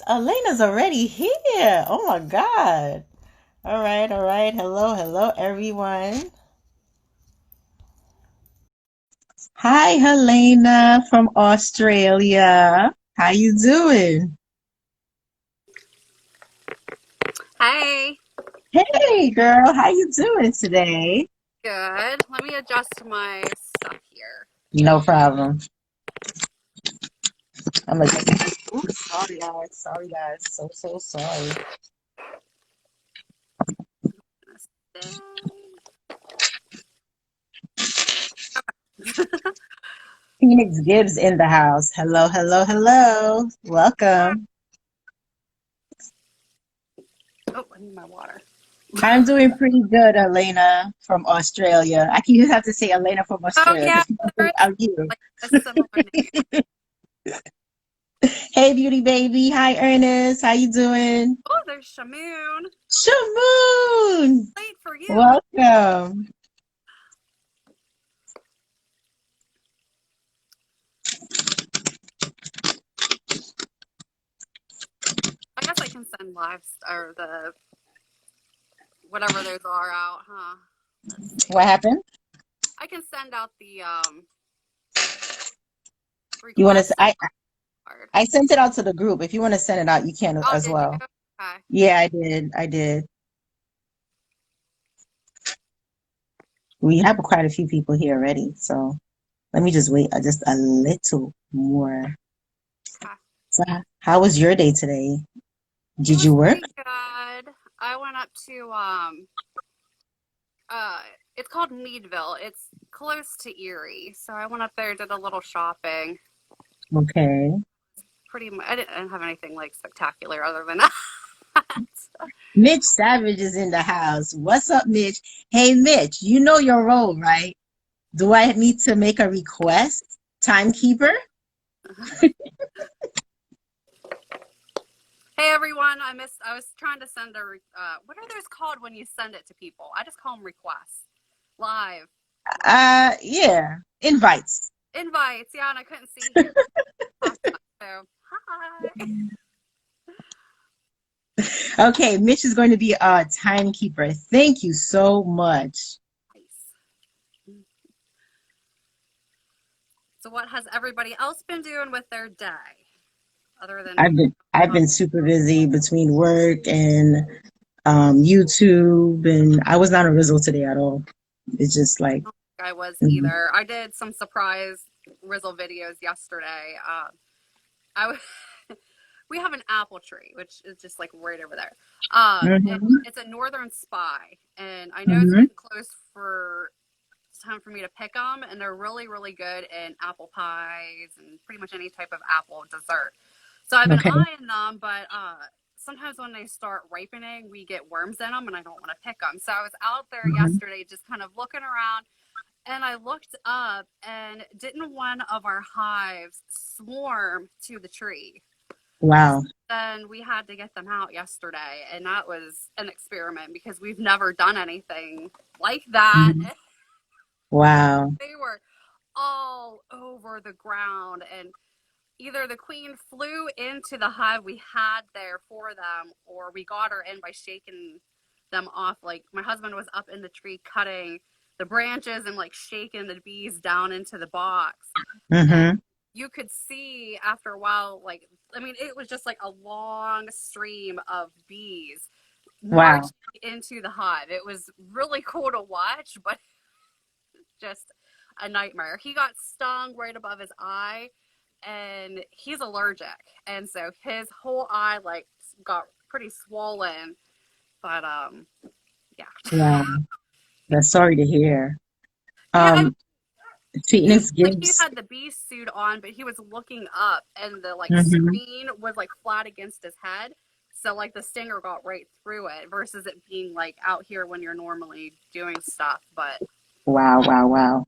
Elena's already here. Oh my God. All right, all right. Hello, hello, everyone. Hi, Helena from Australia. How you doing? Hey, Hey, girl. How you doing today? good. Let me adjust my stuff here. No problem. I'm like, oops, sorry, guys. Sorry, guys. So sorry. Phoenix Gibbs in the house. Hello, hello, hello. Welcome. Oh, I need my water. I'm doing pretty good, Elena from Australia. I can just have to say Elena from Oh Australia yeah, because people there think is I'm you. like a similar name. Hey, beauty baby. Hi, Ernest. How you doing? Oh, there's Shamoon. Shamoon. Late for you. Welcome. I guess I can send lives or the whatever those are out, huh? Let's What see. happened? I can send out the You want request to? and card. I sent it out to the group. If you want to send it out, you can Oh, as did you? well. Okay. Yeah, I did. I did. We have quite a few people here already, so let me just wait just a little more. Okay. So, how was your day today? It Did was you work? pretty good. I went up to uh it's called Meadville. It's close to Erie. So I went up there, did a little shopping. Okay. Pretty much I didn't have anything like spectacular other than that. Mitch Savage is in the house. What's up, Mitch? Hey, Mitch, you know your role, right? Do I need to make a request? Timekeeper? Hey everyone, I was trying to send what are those called when you send it to people? I just call them requests. Live Yeah. Invites. invites. Yeah, and I couldn't see who popped up. So, hi. Okay, Mitch is going to be a timekeeper. Thank you so much. Nice. So what has everybody else been doing with their day other than I've been super busy between work and YouTube, and I was not a result today at all. It's just like, I was mhm, either. I did some surprise Rizzle videos yesterday. I w- we have an apple tree, which is just like right over there. And mhm, it's a northern spy, and I know it's mhm, getting close for it's time for me to pick them, and they're really, really good in apple pies and pretty much any type of apple dessert. So I've been okay. eyeing them, but sometimes when they start ripening, we get worms in them, and I don't want to pick them. So I was out there Mhm. yesterday, just kind of looking around, and I looked up, and didn't one of our hives swarm to the tree? Wow. Then we had to get them out yesterday, and that was an experiment because we've never done anything like that. Mhm. Wow. They were all over the ground, and either the queen flew into the hive we had there for them, or we got her in by shaking them off. Like my husband was up in the tree cutting the branches and like shaking the bees down into the box, and Hmm. you could see after a while, like, I mean, it was just like a long stream of bees Wow. marching into the hive. It was really cool to watch, but just a nightmare. He got stung right above his eye, and he's allergic, and so his whole eye like got pretty swollen. But yeah, Wow. That's sorry to hear. yeah. I Um, he Phoenix like he Gibbs. had the bee suit on, but he was looking up, and the like Hmm. screen was like flat against his head. So like the stinger got right through it versus it being like out here when you're normally doing stuff. But Wow, wow, wow.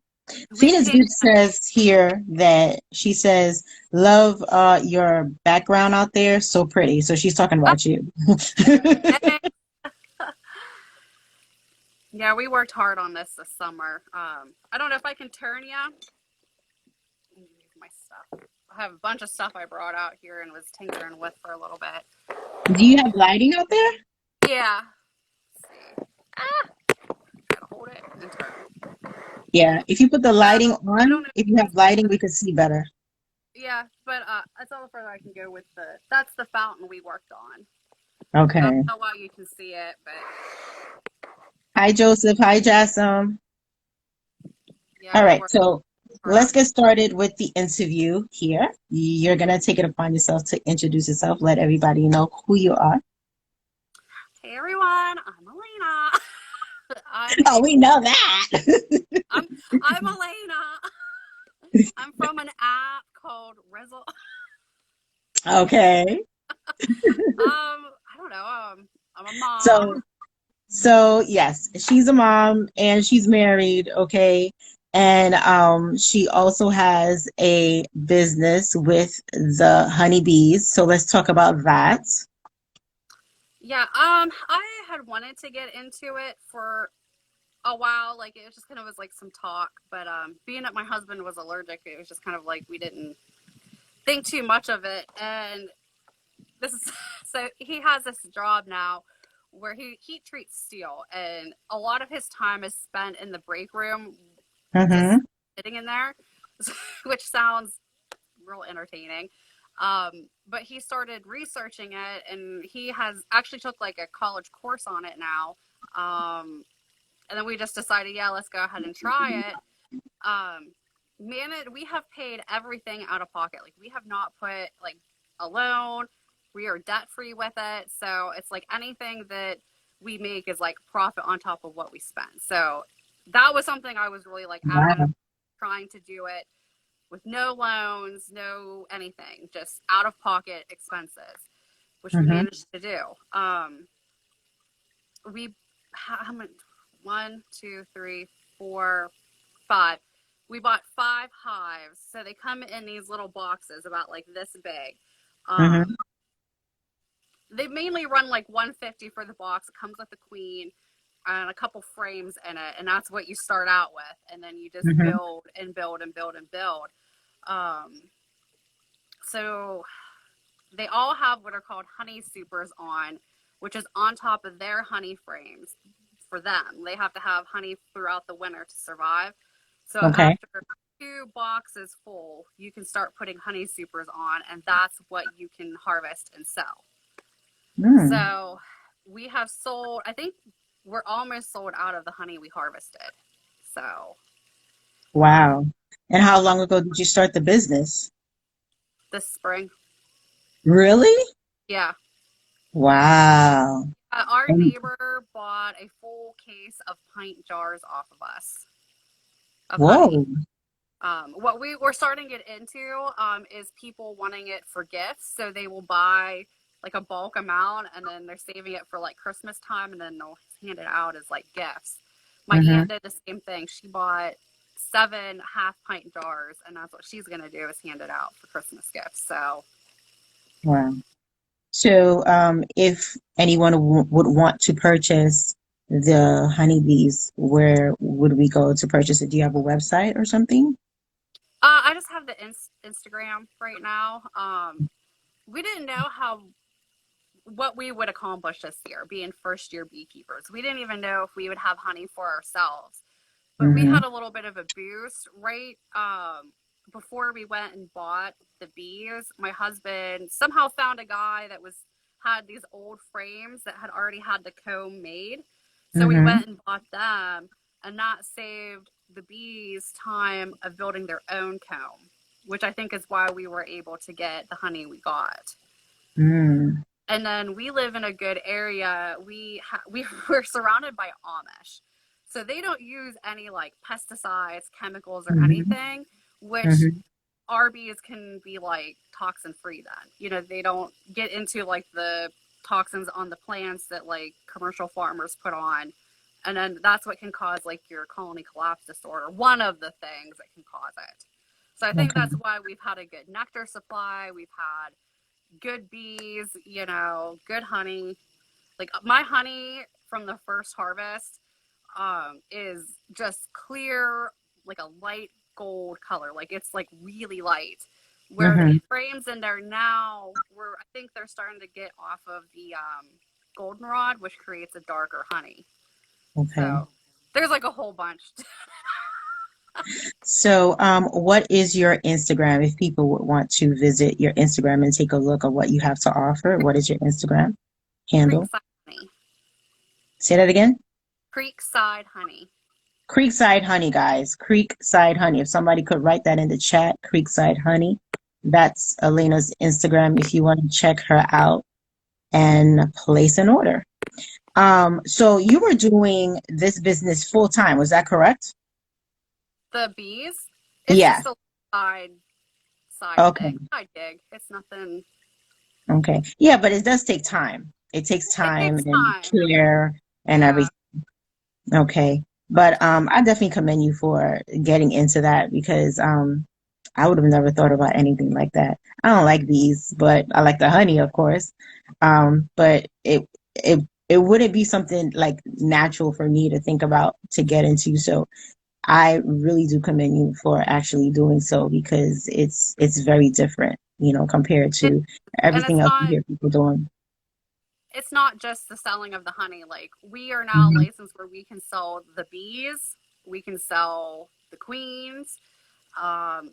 we Phoenix can't. Gibbs says here that she says, love your background out there. So pretty. So she's talking Oh, about you. hey. Yeah, we worked hard on this summer. I don't know if I can turn you. Move my stuff. I have a bunch of stuff I brought out here and was tinkering with for a little bit. Do you have lighting out there? Yeah. Let's see. Ah, gotta hold it and turn. Yeah, if you put the So lighting I don't on, know if if you you can have see lighting, this. we can see better. Yeah, but that's all the further I can go with that's the fountain we worked on. I don't Okay. know why you can see it, but Hi, Joseph. Hi, Jassim. yeah, All we right, worked so hard let's on. get started with the interview here. You're going to take it upon yourself to introduce yourself, let everybody know who you are. Hey everyone, I'm Alaina. I'm Oh, a we know that. I'm Alaina. I'm from an app called Result. Okay. I don't know. I'm a mom. So, so yes, she's a mom and she's married, okay? And she also has a business with the honeybees. So let's talk about that. Yeah. I had wanted to get into it for a while. Like it just kind of was like some talk, but being that my husband was allergic, it was just kind of like we didn't think too much of it. And this is so he has this job now where he heat treats steel, and a lot of his time is spent in the break room, just Mm-hmm. sitting in there, which sounds real entertaining. But he started researching it, and he has actually took like a college course on it now. And then we just decided, yeah, let's go ahead and try it. Um, Man, we have paid everything out of pocket. Like we have not put like a loan. We are debt free with it, so it's like anything that we make is like profit on top of what we spend. So that was something I was really like adamant Wow. trying to do it with no loans, no anything, just out of pocket expenses, which we Mm-hmm. managed to do. We how many? One, two, three, four, five. We bought five hives, so they come in these little boxes about like this big. Mm-hmm. They mainly run like 150 for the box. It comes with the queen and a couple frames in it, and that's what you start out with, and then you just Mm-hmm. build and build and build and build. Um, so they all have what are called honey supers on, which is on top of their honey frames for them. They have to have honey throughout the winter to survive. So Okay. after two boxes full, you can start putting honey supers on, and that's what you can harvest and sell. Mm. So we have sold, I think we're almost sold out of the honey we harvested. So Wow. And how long ago did you start the business? this spring, Really? yeah. Wow. Our And neighbor bought a full case of pint jars off of us of honey. whoa. What we were starting to get into is people wanting it for gifts. So they will buy like a bulk amount and then they're saving it for like Christmas time and then they'll hand it out as like gifts. My Mm-hmm. aunt did the same thing. She bought 7 half pint jars and that's what she's going to do is hand it out for Christmas gifts. So Wow. So, if anyone would want to purchase the honeybees, where would we go to purchase it? Do you have a website or something? I just have the Instagram right now. We didn't know how what we would accomplish this year being first year beekeepers. We didn't even know if we would have honey for ourselves. But we Mm-hmm. had a little bit of a boost right before we went and bought the bees. My husband somehow found a guy that was had these old frames that had already had the comb made. So we Mm-hmm. went and bought them and that saved the bees time of building their own comb, which I think is why we were able to get the honey we got. Mm. And then we live in a good area. We we're surrounded by Amish, so they don't use any like pesticides, chemicals, or Mm-hmm. anything, which Mm-hmm. RBs can be like toxin free. Then they don't get into like the toxins on the plants that like commercial farmers put on, and then that's what can cause like your colony collapse disorder. One of the things that can cause it. So I think Okay. that's why we've had a good nectar supply. We've had good bees, good honey. Like my honey from the first harvest is just clear, like a light gold color. Like it's like really light. where the Hmm. frames in there now, where I think they're starting to get off of the goldenrod, which creates a darker honey. Okay. So there's like a whole bunch. So, what is your Instagram? If people would want to visit your Instagram and take a look at what you have to offer, what is your Instagram handle? Creekside honey. Say that again. Creekside honey. Creekside Honey, guys. Creekside Honey. If somebody could write that in the chat, Creekside Honey. That's Elena's Instagram if you want to check her out and place an order. So you were doing this business full time, was that correct? The bees, it's Yeah. just a side Okay. thing, side gig. It's nothing. Okay. Yeah, but it does take time. It takes It time takes and time. care and Yeah. everything. Okay. But I definitely commend you for getting into that because I would have never thought about anything like that. I don't like bees, but I like the honey, of course. But it wouldn't be something like natural for me to think about to get into. So I really do commend you for actually doing so because it's very different, compared It, to and everything else you hear people doing. it's not just the selling of the honey. Like we are now Hmm. licensed where we can sell the bees, we can sell the queens, um,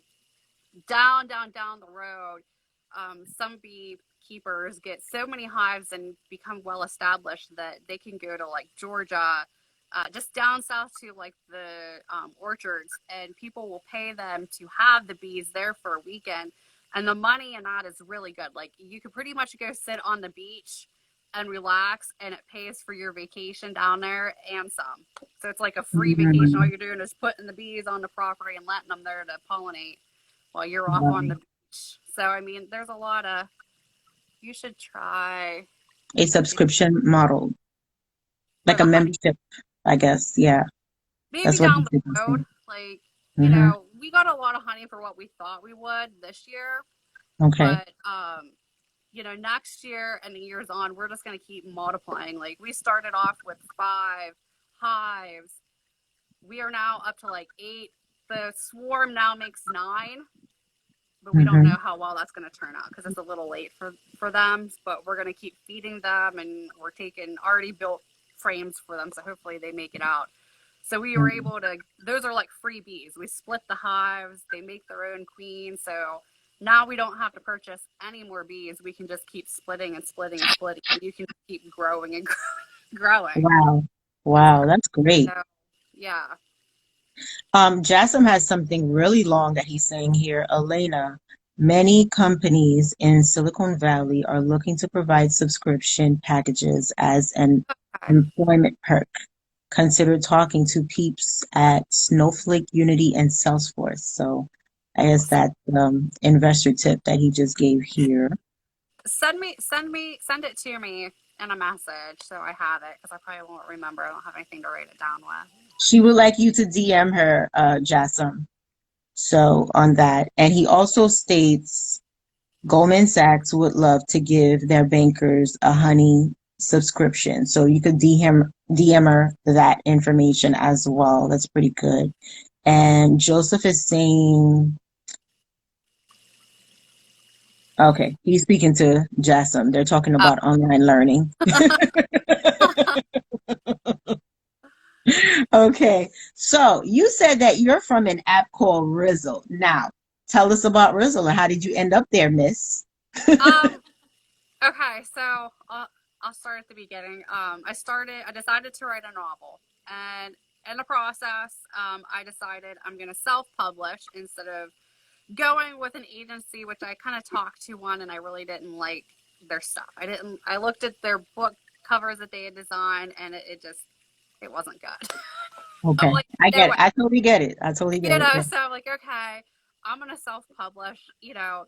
down the road. Some beekeepers get so many hives and become well established that they can go to like Georgia, just down south to like the orchards, and people will pay them to have the bees there for a weekend. And the money in that is really good. Like you could pretty much go sit on the beach and relax, and it pays for your vacation down there and some. So it's like a free vacation. All Hmm. you're doing is putting the bees on the property and letting them there to pollinate while you're off on the Right. beach. So I mean, there's a lot of you should try A if, subscription model, for like a the honey. membership, I guess. Yeah, Maybe that's what down he the said. road, like Mm-hmm. we got a lot of honey for what we thought we would this year, Okay. but next year and the years on, we're just gonna keep multiplying. Like we started off with 5 hives, we are now up to like 8. The swarm now makes 9, but we don't Mm-hmm. know how well that's going to turn out because it's a little late for them. But we're going to keep feeding them, and we're taking already built frames for them, so hopefully they make it out. So we were Mm-hmm. able to. Those are like freebies. We split the hives. They make their own queen. So now we don't have to purchase any more bees. We can just keep splitting and splitting and splitting. And you can keep growing and growing. Wow. It's Wow, that's great. so yeah. Jassim has something really long that he's saying here. Elena, many companies in Silicon Valley are looking to provide subscription packages as an Okay. employment perk. Consider talking to peeps at Snowflake, Unity, and Salesforce. So I guess that investor tip that he just gave here. Send it to me in a message so I have it because I probably won't remember. I don't have anything to write it down with. She would like you to DM her, Jassim. So on that. And he also states Goldman Sachs would love to give their bankers a honey subscription. So you could DM her that information as well. That's pretty good. And Joseph is saying, okay, he's speaking to Jassim. They're talking Oh, about online learning. Okay, so you said that you're from an app called Rizzle. Now, tell us about Rizzle and how did you end up there, miss? um. Okay, so I'll start at the beginning. I decided to write a novel, and in the process, I decided I'm going to self-publish instead of going with an agency, which I kind of talked to one, and I really didn't like their stuff. I didn't. I looked at their book covers that they had designed, and it wasn't good. I'm Okay, like, I no get way. it. I totally get it. I totally get it. Yeah. So I'm like, okay, I'm gonna self-publish.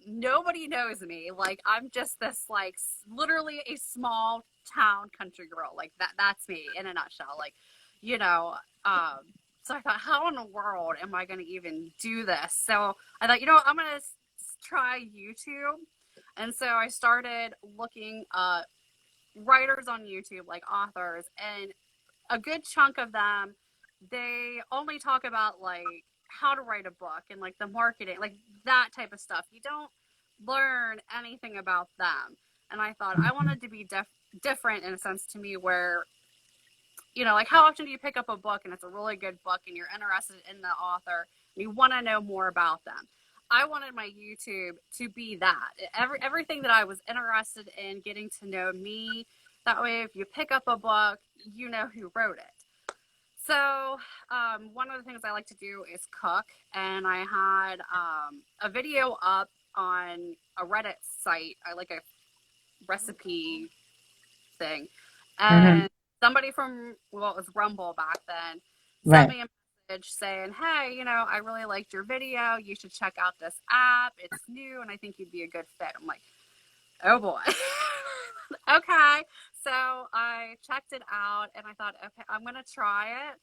Nobody knows me. Like, I'm just this like literally a small town country girl. Like that's me in a nutshell. Like, you know, um. So I thought, how in the world am I gonna even do this? So I thought, I'm gonna try YouTube. And so I started looking writers on YouTube, like authors, and a good chunk of them, they only talk about like how to write a book and like the marketing, like that type of stuff. You don't learn anything about them. And I thought I wanted to be different in a sense to me where, like how often do you pick up a book and it's a really good book and you're interested in the author and you want to know more about them? I wanted my YouTube to be that. Everything that I was interested in, getting to know me. That way, if you pick up a book, you know who wrote it. So, one of the things I like to do is cook, and I had a video up on a Reddit site. I like a recipe thing, Mm-hmm. and somebody from, well, it was Rumble back then, sent Right. me a message saying, hey, I really liked your video. You should check out this app. It's new, and I think you'd be a good fit. I'm like, oh boy. Okay. So I checked it out, and I thought, okay, I'm going to try it.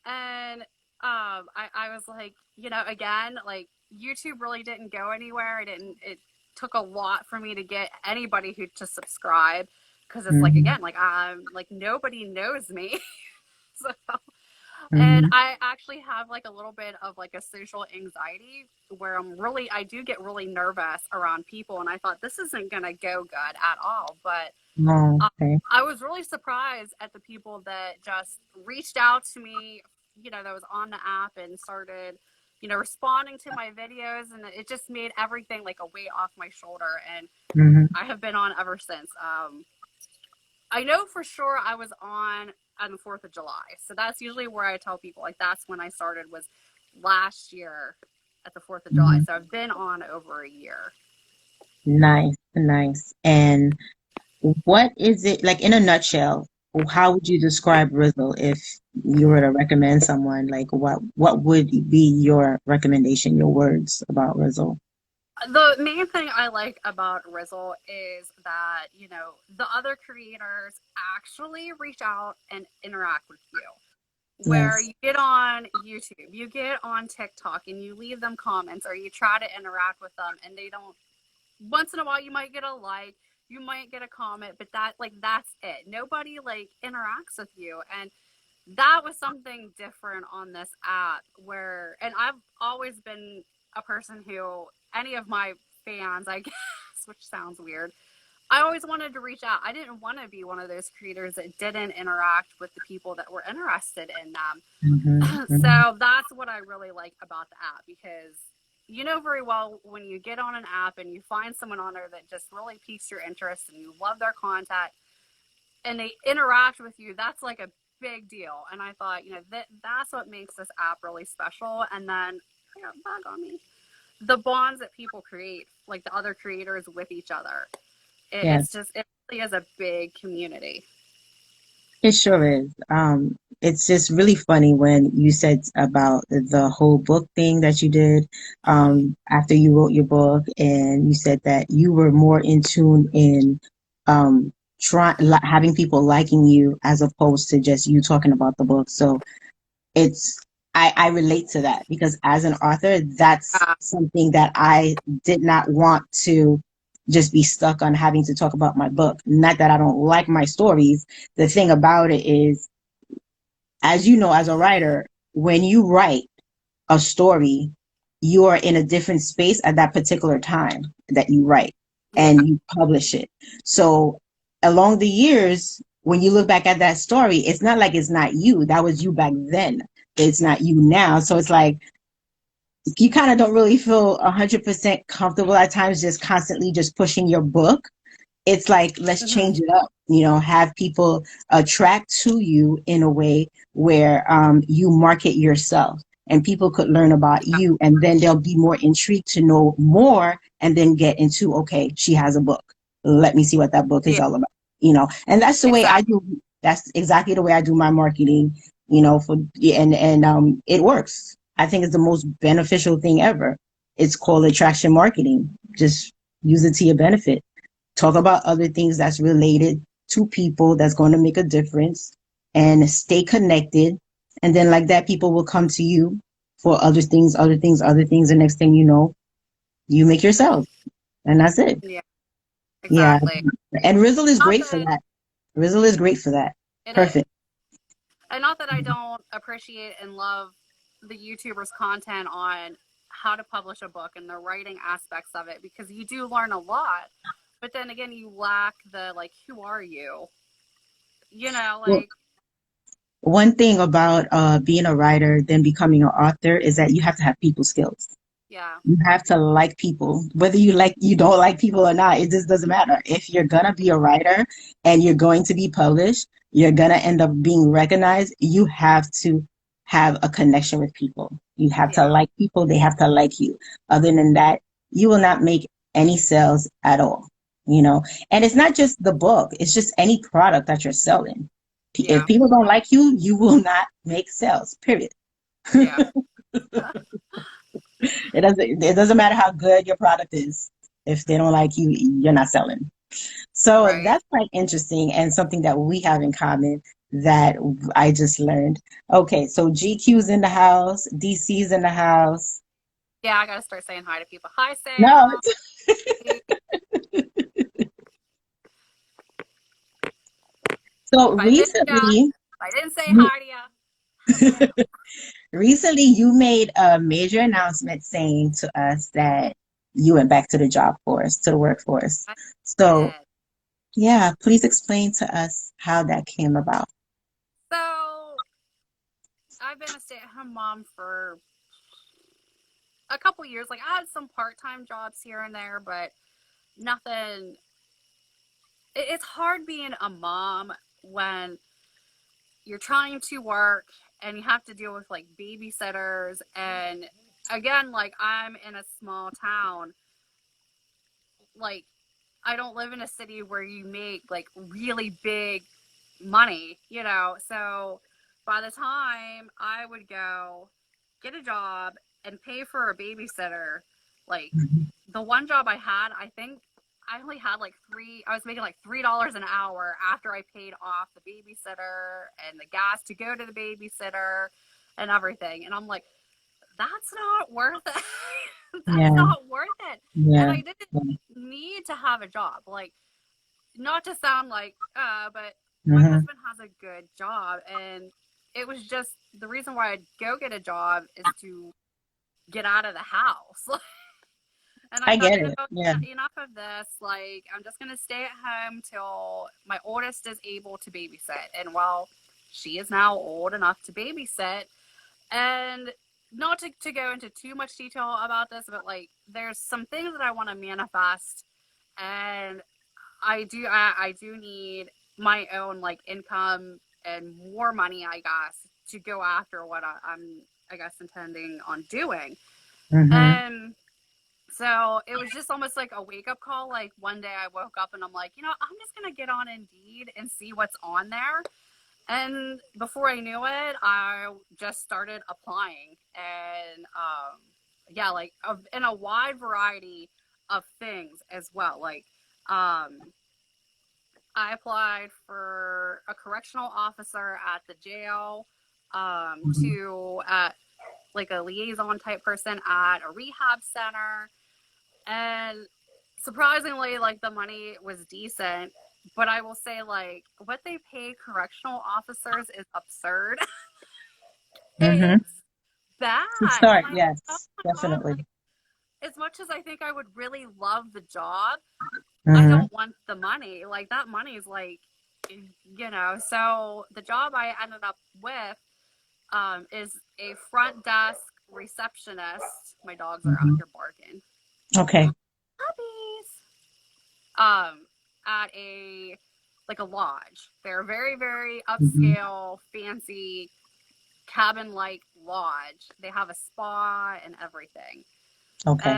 And I was like, again, like YouTube really didn't go anywhere. It took a lot for me to get anybody who to subscribe, because it's like, Mm-hmm. again, like I'm like nobody knows me. So, and Mm-hmm. I actually have like a little bit of like a social anxiety where I do get really nervous around people. And I thought this isn't going to go good at all. But Oh, uh, okay. I was really surprised at the people that just reached out to me, that was on the app and started, responding to my videos. And it just made everything like a weight off my shoulder. And Mm-hmm. I have been on ever since. I know for sure I was on the 4th of July. So that's usually where I tell people, like, that's when I started, was last year at the 4th of July. Mm-hmm. So I've been on over a year. Nice, nice. And what is it like in a nutshell? How would you describe Rizzle if you were to recommend someone? Like what would be your recommendation, your words about Rizzle? The main thing I like about Rizzle is that, the other creators actually reach out and interact with you. Where Yes. you get on YouTube, you get on TikTok, and you leave them comments or you try to interact with them, and they don't. Once in a while, you might get a like, you might get a comment, but that's it. Nobody like interacts with you, and that was something different on this app. And I've always been a person who, any of my fans, I guess, which sounds weird, I always wanted to reach out. I didn't want to be one of those creators that didn't interact with the people that were interested in Hmm. them. Hmm. So that's what I really like about the app, because you know very well when you get on an app and you find someone on there that just really piques your interest and you love their content and they interact with you, that's like a big deal. And I thought, that's what makes this app really special. And then, I got a bug on me. The bonds that people create, like the other creators with each other. Yes, It really is a big community. it sure is. It's just really funny when you said about the whole book thing that you did, after you wrote your book, and you said that you were more in tune in, having people liking you as opposed to just you talking about the book. So it's I relate to that because as an author, that's Uh, something that I did not want to just be stuck on having to talk about my book. Not that I don't like my stories. The thing about it is, as you know, as a writer, when you write a story, you are in a different space at that particular time that you write yeah, and you publish it. So along the years, when you look back at that story, it's not like it's not you. That was you back then. It's not you now. So it's like you kind of don't really feel 100% comfortable at times just constantly just pushing your book. It's like let's mm-hmm. change it up, have people attract to you in a way where you market yourself and people could learn about Yeah, you and then they'll be more intrigued to know more and then get into, okay, she has a book, let me see what that book is yeah, all about, and that's the way I exactly. do. That's exactly the way I do my marketing, for and it works. I think it's the most beneficial thing ever. It's called attraction marketing. Just use it to your benefit. Talk about other things that's related to people that's going to make a difference and stay connected. And then like that, people will come to you for other things, other things, other things. The next thing you know, you make yourself. And that's it. Yeah, Yeah. exactly. And Rizzle is Not great for that that. Rizzle is great for that. it is. Perfect. And not that I don't appreciate and love the YouTubers' content on how to publish a book and the writing aspects of it, because you do learn a lot. But then again, you lack the like, who are you? You know, Well, like, one thing about being a writer, then becoming an author, is that you have to have people skills. yeah, You have to like people, whether you don't like people or not. It just doesn't matter. If you're gonna be a writer and you're going to be published, you're gonna end up being recognized. You have to have a connection with people. You have to yeah, like people. They have to like you. Other than that, you will not make any sales at all. You know, and it's not just the book. It's just any product that you're selling. If yeah, people don't like you, you will not make sales. Period. yeah, It doesn't matter how good your product is. If they don't like you, you're not selling. So right. that's quite interesting and something that we have in common that I just learned. Okay, so GQ's in the house, DC's in the house. Yeah, I gotta start saying hi to people. Hi, No, Sam. so If I missed ya, recently, if I didn't say you hi to ya. recently you made a major announcement saying to us that you went back to the job force, to the workforce. I So did. yeah, please explain to us how that came about. So I've been a stay-at-home mom for a couple years. Like, I had some part-time jobs here and there, but nothing. It's hard being a mom when you're trying to work and you have to deal with like babysitters. And again, like, I'm in a small town. Like, I don't live in a city where you make like really big money, you know. So by the time I would go get a job and pay for a babysitter, like, Mhm. the one job I had, I think I only had like I was making like $3 an hour after I paid off the babysitter and the gas to go to the babysitter and everything. And I'm like, that's not worth it. That's Yeah, not worth it. And yeah. I didn't need to have a job. Like, not to sound like, but my Mm-hmm. husband has a good job. And it was just the reason why I'd go get a job is to get out of the house. And I I thought, get it. Yeah. enough of this. Like, I'm just going to stay at home till my oldest is able to babysit. And while she is now old enough to babysit, and not to go into too much detail about this, but like, there's some things that I want to manifest. And I do need my own like income and more money, I guess, to go after what I'm, I guess, intending on doing. Mm-hmm. And so it was just almost like a wake up call. Like, one day I woke up and I'm like, I'm just gonna get on Indeed and see what's on there. And before I knew it, I just started applying, and yeah, like, in a wide variety of things as well. Like, um, I applied for a correctional officer at the jail, Mm-hmm. to like a liaison type person at a rehab center. And surprisingly, like, the money was decent, but I will say, like, what they pay correctional officers is absurd. Mm-hmm. It's To bad. And start, I, oh yes, my God, definitely. like, as much as I think I would really love the job, I Mm-hmm. don't want the money. Like, that money is like, so the job I ended up with, is a front desk receptionist. My dogs are out Mm-hmm. here barking. Okay. Puppies. Um, at a like a lodge. They're a very, very Mm-hmm. upscale, fancy cabin like lodge. They have a spa and everything. Okay.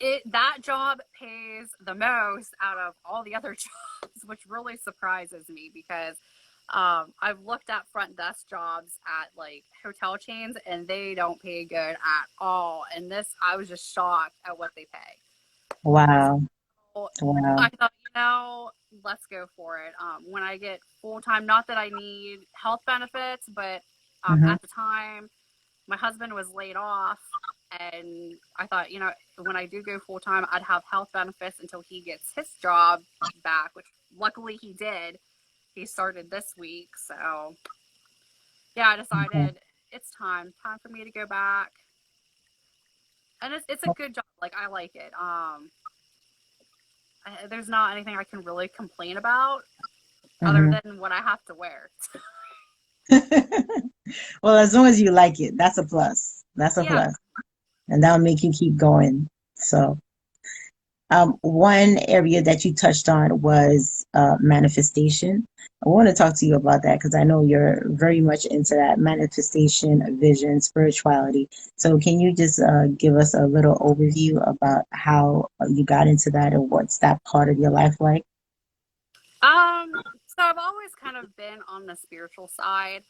And that job pays the most out of all the other jobs, which really surprises me because I've looked at front desk jobs at like hotel chains and they don't pay good at all. And this, I was just shocked at what they pay. Wow. So Wow. I thought, let's go for it. When I get full time, not that I need health benefits, but Mm-hmm. at the time, my husband was laid off, and I thought, when I do go full time, I'd have health benefits until he gets his job back, which luckily he did. He started this week, so yeah, I Okay. decided. it's time for me to go back. And it's a good job. Like I like it. There's not anything I can really complain about other Hmm. than what I have to wear. Well, as long as you like it, that's a plus. That's a Yeah. plus. And that'll make you keep going. So, one area that you touched on was manifestation. I want to talk to you about that because I know you're very much into that manifestation, vision, spirituality. So, can you just give us a little overview about how you got into that and what's that part of your life like? So I've always kind of been on the spiritual side.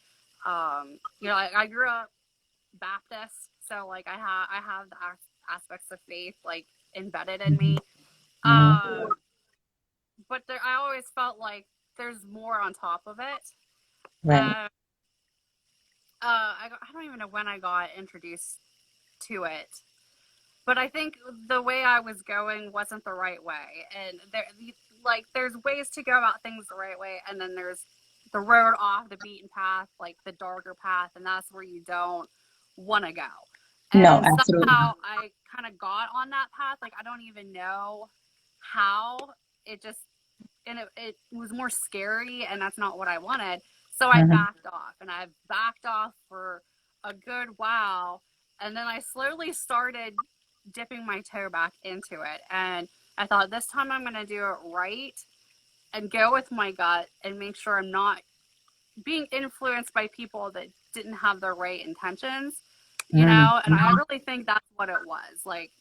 I grew up Baptist, so like I have the aspects of faith like embedded in me. Hmm. But I always felt like there's more on top of it. Right. And I don't even know when I got introduced to it, but I think the way I was going wasn't the right way. And there's ways to go about things the right way, and then there's the road off the beaten path, like the darker path, and that's where you don't want to go. No, And absolutely. somehow I kind of got on that path. Like I don't even know how. It just and it was more scary, and that's not what I wanted. So I Hmm. backed off, and I backed off for a good while, and then I slowly started dipping my toe back into it. And I thought this time I'm going to do it right and go with my gut and make sure I'm not being influenced by people that didn't have the right intentions, Hmm. And I really think that's what it was. Like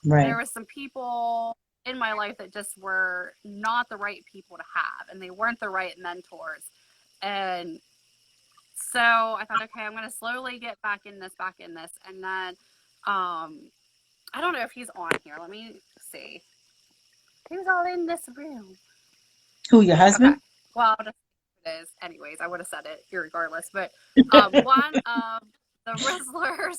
Right. there was some people in my life that just were not the right people to have, and they weren't the right mentors. And so I thought, okay, I'm going to slowly get back in this. And then I don't know if he's on here. Let me see. He's all in this room. Who, your Okay. husband? Well, it is. Anyways, I would have said it regardless. But one of the Rizzlers,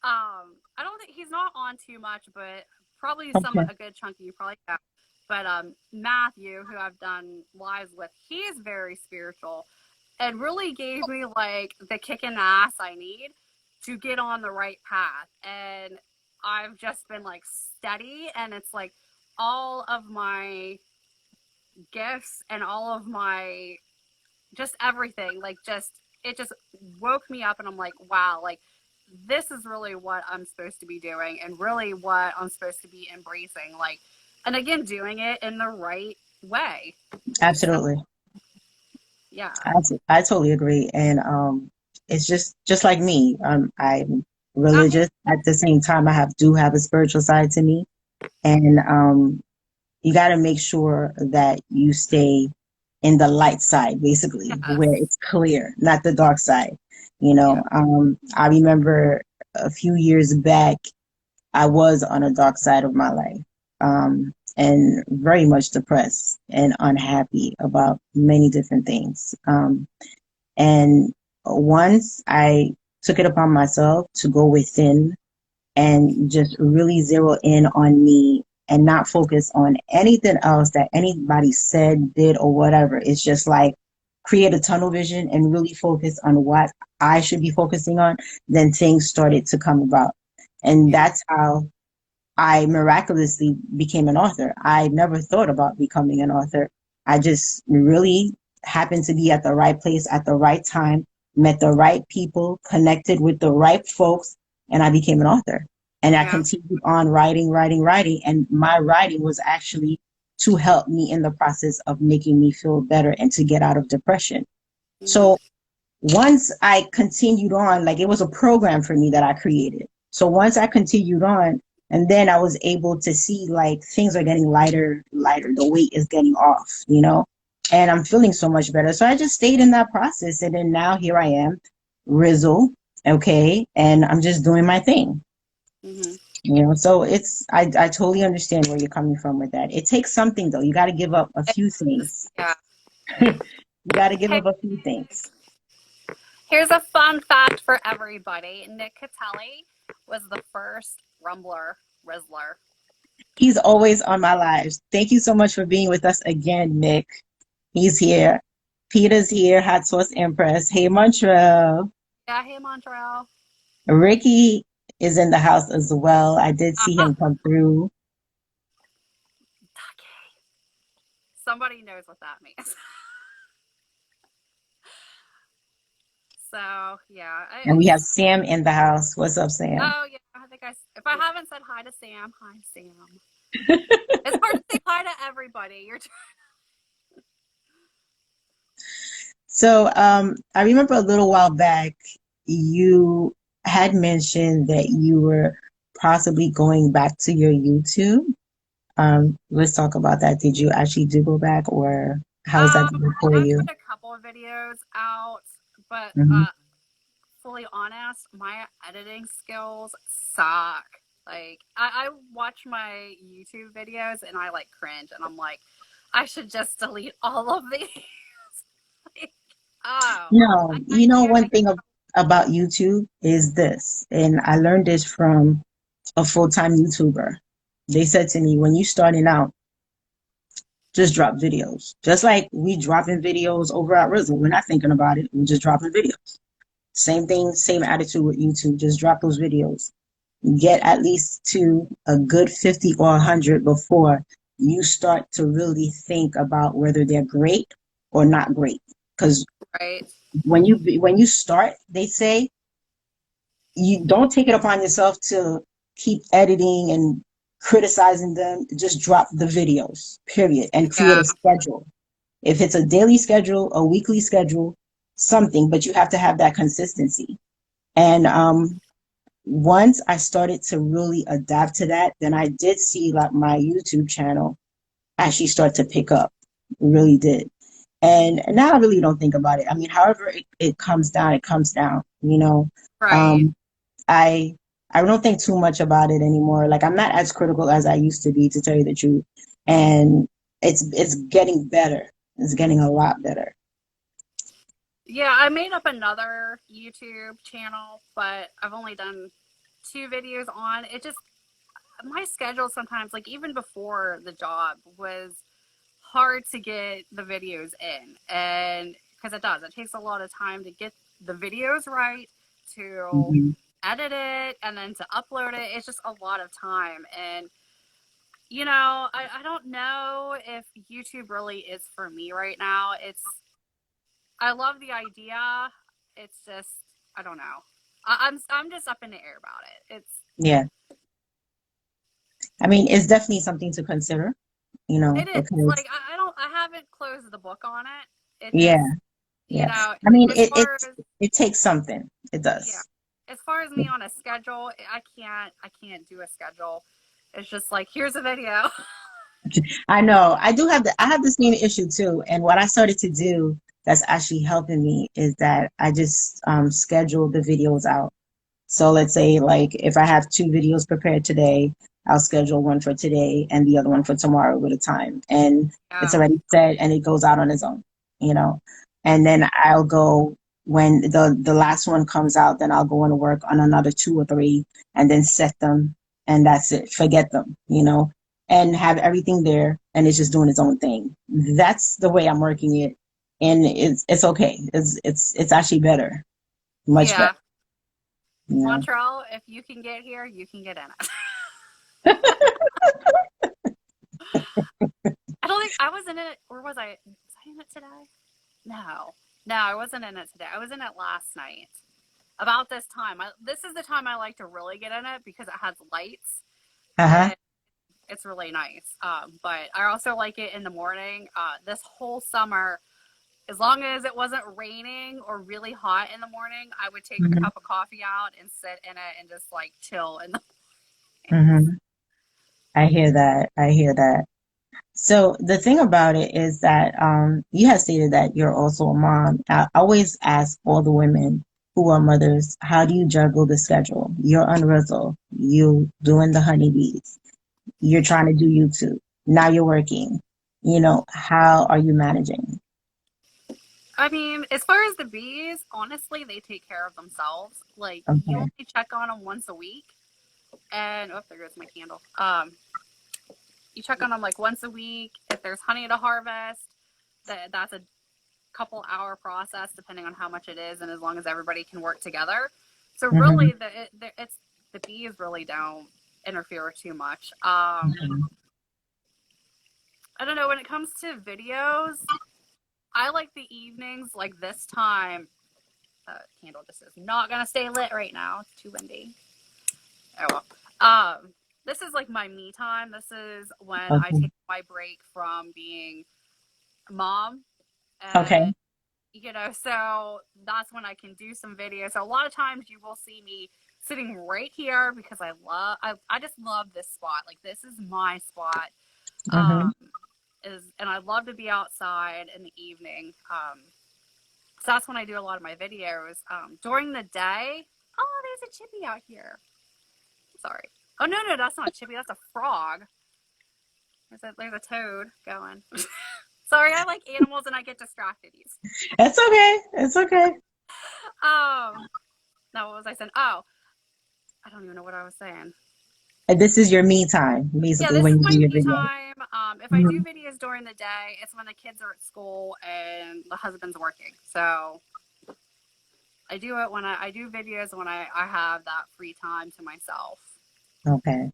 I don't think he's not on too much, but probably Okay. a good chunk of you probably know. But Matthew, who I've done lives with, he's very spiritual and really gave me like the kick in the ass I need to get on the right path. And I've just been like steady, and it's like all of my gifts and all of my just everything, like just it just woke me up, and I'm like, wow, like this is really what I'm supposed to be doing and really what I'm supposed to be embracing. Like, and again, doing it in the right way. So, Absolutely. yeah. I totally agree. And it's just like me. I'm Hey, religious. At the same time, I do have a spiritual side to me. And you got to make sure that you stay in the light side, basically, where yes. it's clear, not the dark side. Yeah. I remember a few years back, I was on a dark side of my life, and very much depressed and unhappy about many different things. And once I took it upon myself to go within and just really zero in on me and not focus on anything else that anybody said, did, or whatever. It's just like create a tunnel vision and really focus on what I should be focusing on. Then things started to come about. And Yeah. that's how I miraculously became an author. I never thought about becoming an author. I just really happened to be at the right place at the right time, met the right people, connected with the right folks, and I became an author. And I Yeah. continued on writing, writing, writing. And my writing was actually to help me in the process of making me feel better and to get out of depression. Hmm. So once I continued on, like it was a program for me that I created. So once I continued on, and then I was able to see like things are getting lighter, lighter. The weight is getting off, and I'm feeling so much better. So I just stayed in that process. And then now here I am, Rizzle, okay, and I'm just doing my thing. Hmm. So I totally understand where you're coming from with that. It takes something though. You got to give up a few things. Yeah. You got to give Hey, up a few things. here's a fun fact for everybody. Nick Catelli was the first Rumbler Rizzler. He's always on my lives. Thank you so much for being with us again, Nick. He's here. Peter's here, Hot Sauce Empress. Hey, Montreal. Yeah, hey Montreal. Ricky is in the house as well. I did see Uh-huh. him come through, Somebody knows what that means. So yeah, and we have it's Sam in the house. What's up, Sam? oh yeah. I think if I haven't said hi to Sam, hi Sam. It's hard to say hi to everybody. So, I remember a little while back, you had mentioned that you were possibly going back to your YouTube. Let's talk about that. Did you actually do go back, or how's that going for I've you? put a couple of videos out, but Hmm. fully honest, my editing skills suck. Like I watch my YouTube videos and I like cringe and I'm like, I should just delete all of these. Like, oh, No, I you know, can't. one thing about YouTube is this, and I learned this from a full-time YouTuber. They said to me, when you starting out, just drop videos. Just like we dropping videos over at Rizzle. We're not thinking about it. We're just dropping videos. Same thing, same attitude with YouTube. Just drop those videos. Get at least to a good 50 or 100 before you start to really think about whether they're great or not great. Because Right? when you start, they say you don't take it upon yourself to keep editing and criticizing them. Just drop the videos, period, and create Yeah. a schedule. If it's a daily schedule, a weekly schedule, something, but you have to have that consistency. And once I started to really adapt to that, then I did see like my YouTube channel actually start to pick up. It really did. And now I really don't think about it. I mean, however it comes down, it comes down, you know. Right. Um, I I don't think too much about it anymore. Like I'm not as critical as I used to be, to tell you the truth. And it's getting better. It's getting a lot better. Yeah, I made up another YouTube channel, but I've only done two videos on. It just my schedule sometimes, like even before the job, was hard to get the videos in, and because it takes a lot of time to get the videos right, to Hmm. edit it, and then to upload it. It's just a lot of time, and I don't know if YouTube really is for me right now. I love the idea. It's just I don't know. I'm just up in the air about it. Yeah. I mean, it's definitely something to consider, It is because like I haven't closed the book on it. It yeah, just yeah. I mean, as far as it takes something. It yeah, does. as far as me on a schedule, I can't do a schedule. It's just like here's a video. I know. I have the same issue too. And what I started to do that's actually helping me is that I just schedule the videos out. So let's say like if I have two videos prepared today, I'll schedule one for today and the other one for tomorrow with a time. And it's Yeah. already set and it goes out on its own, you know. And then I'll go when the last one comes out, then I'll go on to work on another two or three and then set them, and that's it. Forget them, and have everything there and it's just doing its own thing. That's the way I'm working it. And it's okay. It's actually better. Much better. Yeah. You know. Montreal, if you can get here, you can get in it. I don't think I was in it, or was I? Was I in it today? No, no, I wasn't in it today. I was in it last night. About this time, this is the time I like to really get in it because it has lights Uh-huh. and it's really nice. But I also like it in the morning. This whole summer, as long as it wasn't raining or really hot in the morning, I would take a Hmm. cup of coffee out and sit in it and just like chill in the mornings. Hmm. I hear that. I hear that. So the thing about it is that you have stated that you're also a mom. I always ask all the women who are mothers, how do you juggle the schedule? You're on Rizzle, you doing the honeybees, you're trying to do YouTube. Now you're working. How are you managing? I mean, as far as the bees, honestly, they take care of themselves. Like you Okay. only check on them once a week, and oh, there goes my candle. You check on them like once a week. If there's honey to harvest, that's a couple hour process depending on how much it is, and as long as everybody can work together. So Mm-hmm. really, the bees really don't interfere too much. Mm-hmm. I don't know, when it comes to videos, I like the evenings like this time. Candle just is not gonna stay lit right now. It's too windy. Oh well. This is like my me time. This is when I Okay. take my break from being a mom, Okay. and so that's when I can do some videos. So a lot of times you will see me sitting right here because I just love this spot. Like, this is my spot. Mm-hmm. Um, and I love to be outside in the evening. So that's when I do a lot of my videos. During the day, oh, there's a chippy out here. Sorry. Oh no, no, that's not a chippy. That's a frog. There's a toad going. Sorry, I like animals and I get distracted. It's okay. It's okay. Um, now what was I saying? Oh, I don't even know what I was saying. And this is your me time, Yeah, basically, this when is you my do your me video. time. If I do Mm-hmm. videos during the day, it's when the kids are at school and the husband's working. So I do it when I do videos when I have that free time to myself. Okay.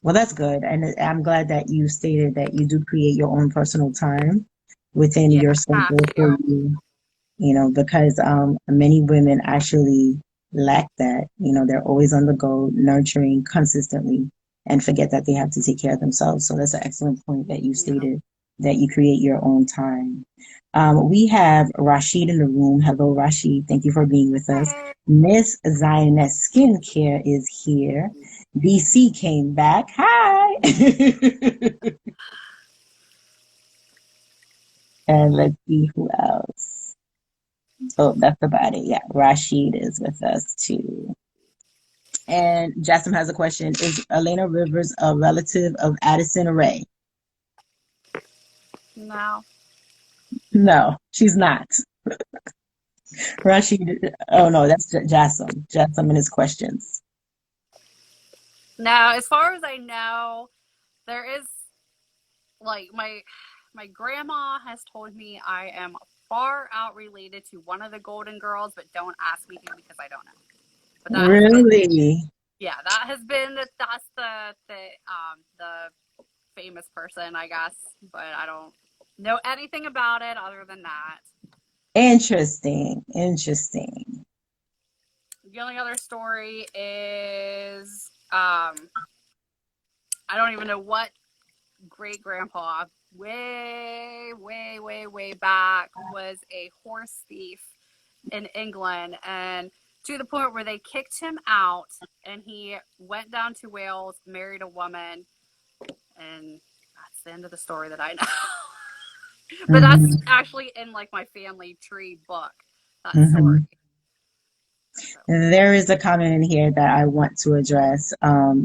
Well, that's good. And I'm glad that you stated that you do create your own personal time within Yeah, your have schedule for to. you, because many women actually lack that. They're always on the go, nurturing consistently, and forget that they have to take care of themselves. So that's an excellent point that you Yeah. stated, that you create your own time. We have Rashid in the room. Hello, Rashid. Thank you for being with us. Hey. Miss Zioness Skincare is here. BC came back. Hi. And let's see who else. Oh, that's about it. Yeah, Rashid is with us too. And Jasmine has a question. Is Alaina Rivers a relative of Addison Rae? No. No, she's not. Rashid, oh no, that's Jasmine. Jasmine and his questions. No, as far as I know, there is like my grandma has told me I am far out related to one of the Golden Girls, but don't ask me who because I don't know. But that has been, Really? yeah, that has been that's the famous person, I guess, but I don't know anything about it other than that. Interesting. Interesting. The only other story is I don't even know what great grandpa way back was a horse thief in England, and to the point where they kicked him out and he went down to Wales, married a woman, and that's the end of the story that I know. But that's Hmm. actually in like my family tree book, that story. Hmm. So, There is a comment in here that I want to address.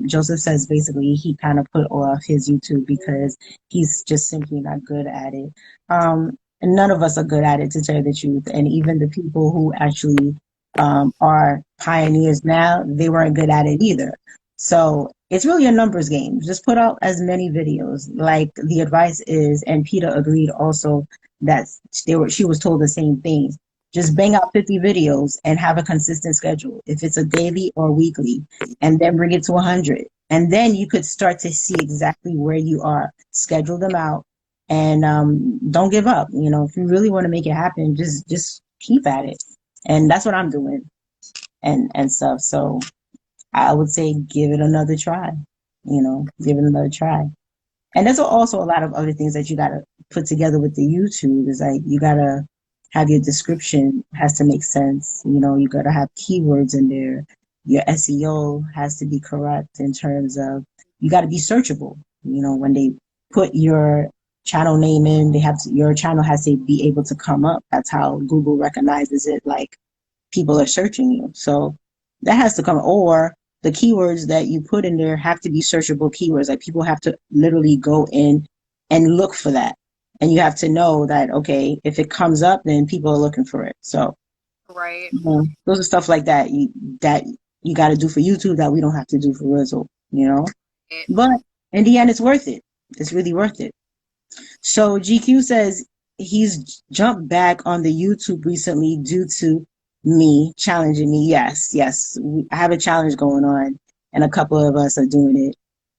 Joseph says basically he kind of put off his YouTube because he's just simply not good at it. And none of us are good at it, to tell you the truth. And even the people who actually are pioneers now, they weren't good at it either. So it's really a numbers game. Just put out as many videos. Like the advice is, and Peter agreed also that she was told the same thing, just bang out 50 videos and have a consistent schedule, if it's a daily or weekly, and then bring it to 100. And then you could start to see exactly where you are. Schedule them out, and don't give up. If you really want to make it happen, just keep at it. And that's what I'm doing, and stuff. So I would say give it another try. Give it another try. And there's also a lot of other things that you got to put together with the YouTube. Is like you got to have your description has to make sense. You got to have keywords in there. Your SEO has to be correct in terms of you got to be searchable. When they put your channel name in, your channel has to be able to come up. That's how Google recognizes it. Like people are searching you. So that has to come, or the keywords that you put in there have to be searchable keywords. Like people have to literally go in and look for that. And you have to know that, okay, if it comes up, then people are looking for it. So right. those are stuff like that you got to do for YouTube that we don't have to do for Rizzle. It, But in the end, it's worth it. It's really worth it. So GQ says, he's jumped back on the YouTube recently due to me challenging me. Yes, yes, I have a challenge going on, and a couple of us are doing it,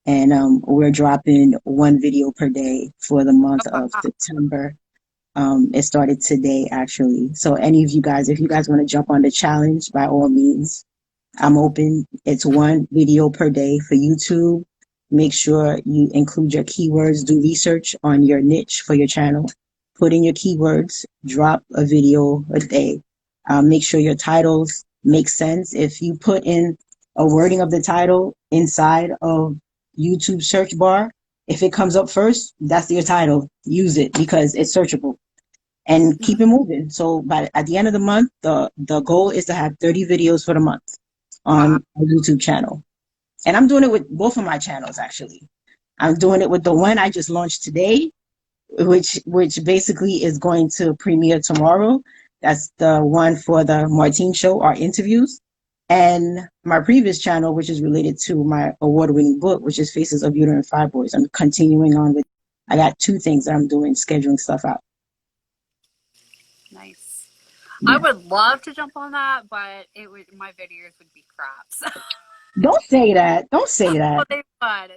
and we're dropping one video per day for the month Oh, of wow. September. It started today, actually. So any of you guys, if you guys want to jump on the challenge, by all means, I'm open. It's one video per day for YouTube. Make sure you include your keywords, do research on your niche for your channel. Put in your keywords, drop a video a day. Make sure your titles make sense. If you put in a wording of the title inside of YouTube search bar, if it comes up first, that's your title. Use it because it's searchable and keep it moving. So by at the end of the month, the goal is to have 30 videos for the month Wow. on a YouTube channel. And I'm doing it with both of my channels actually. I'm doing it with the one I just launched today, which basically is going to premiere tomorrow. That's the one for the Martine show, our interviews. And my previous channel, which is related to my award-winning book, which is Faces of Uterine Fibroids. I'm continuing on with, I got two things that I'm doing, scheduling stuff out. Nice. I Yeah. would love to jump on that, but it would my videos would be craps. Don't say that. Don't say Well, that.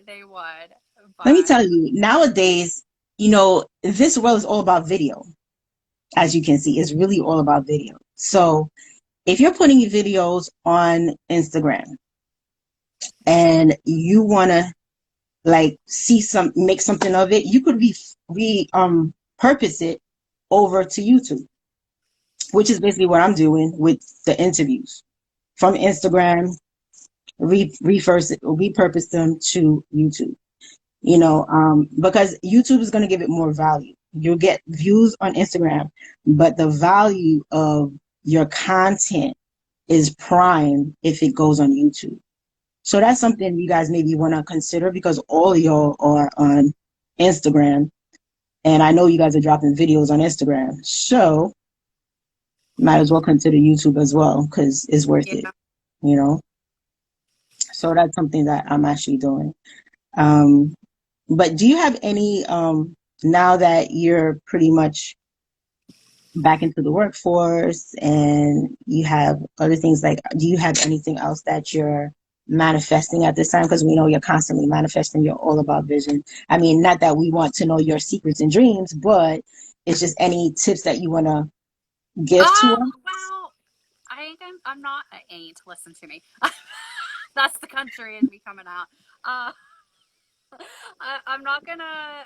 they would, Let me but tell you, nowadays, this world is all about video. As you can see, it's really all about video. So if you're putting videos on Instagram and you want to like make something of it, you could purpose it over to YouTube, which is basically what I'm doing with the interviews from Instagram, repurpose them to YouTube. Because YouTube is going to give it more value. You'll get views on Instagram, but the value of your content is prime if it goes on YouTube. So that's something you guys maybe want to consider because all of y'all are on Instagram. And I know you guys are dropping videos on Instagram. So might as well consider YouTube as well because it's worth it, yeah. you know? So that's something that I'm actually doing. Um, But do you have any, now that you're pretty much back into the workforce and you have other things like, do you have anything else that you're manifesting at this time? Because we know you're constantly manifesting, you're all about vision. I mean, not that we want to know your secrets and dreams, but it's just any tips that you want to give to us. Well, I'm not. I ain't. Listen to me. That's the country in me coming out. Uh, I'm not gonna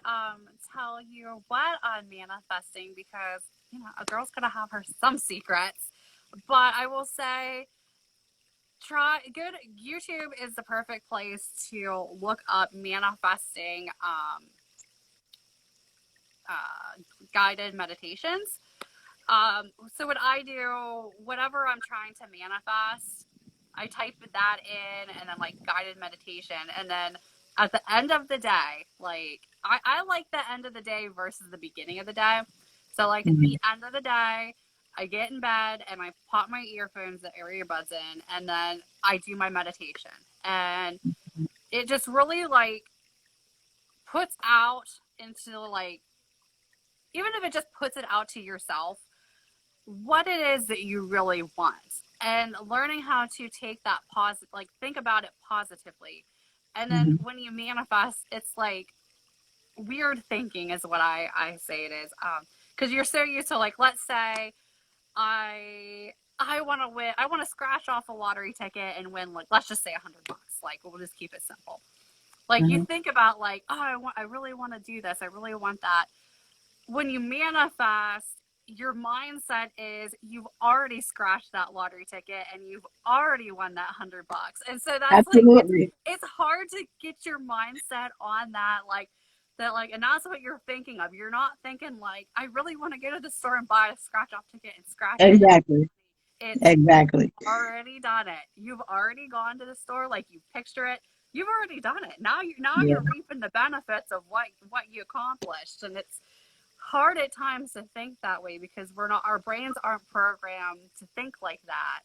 tell you what I'm manifesting because a girl's gonna have her some secrets. But I will say, try good. YouTube is the perfect place to look up manifesting guided meditations. So what I do, whatever I'm trying to manifest, I type that in and then like guided meditation. And then at the end of the day, like I like the end of the day versus the beginning of the day. So like at the Mhm. end of the day, I get in bed and I pop my earphones, the earbuds in, and then I do my meditation. And it just really like puts out into like, even if it just puts it out to yourself, what it is that you really want and learning how to take that positive, like think about it positively. And then Mhm. when you manifest, it's like weird thinking is what I say it is. Because you're so used to like, let's say I want to win, I want to scratch off a lottery ticket and win like, let's just say $100. Like we'll just keep it simple. Like you Mhm. think about like, oh, I really want to do this. I really want that. When you manifest, your mindset is you've already scratched that lottery ticket and you've already won that $100. And so that's like Absolutely. it's hard to get your mindset on that like and that's what you're thinking of. You're not thinking like I really want to go to the store and buy a scratch off ticket and scratch it. Exactly. It's Exactly. already done it. You've already gone to the store like you picture it. You've already done it. Now Yeah. you're reaping the benefits of what you accomplished, and it's hard at times to think that way because we're not our brains aren't programmed to think like that.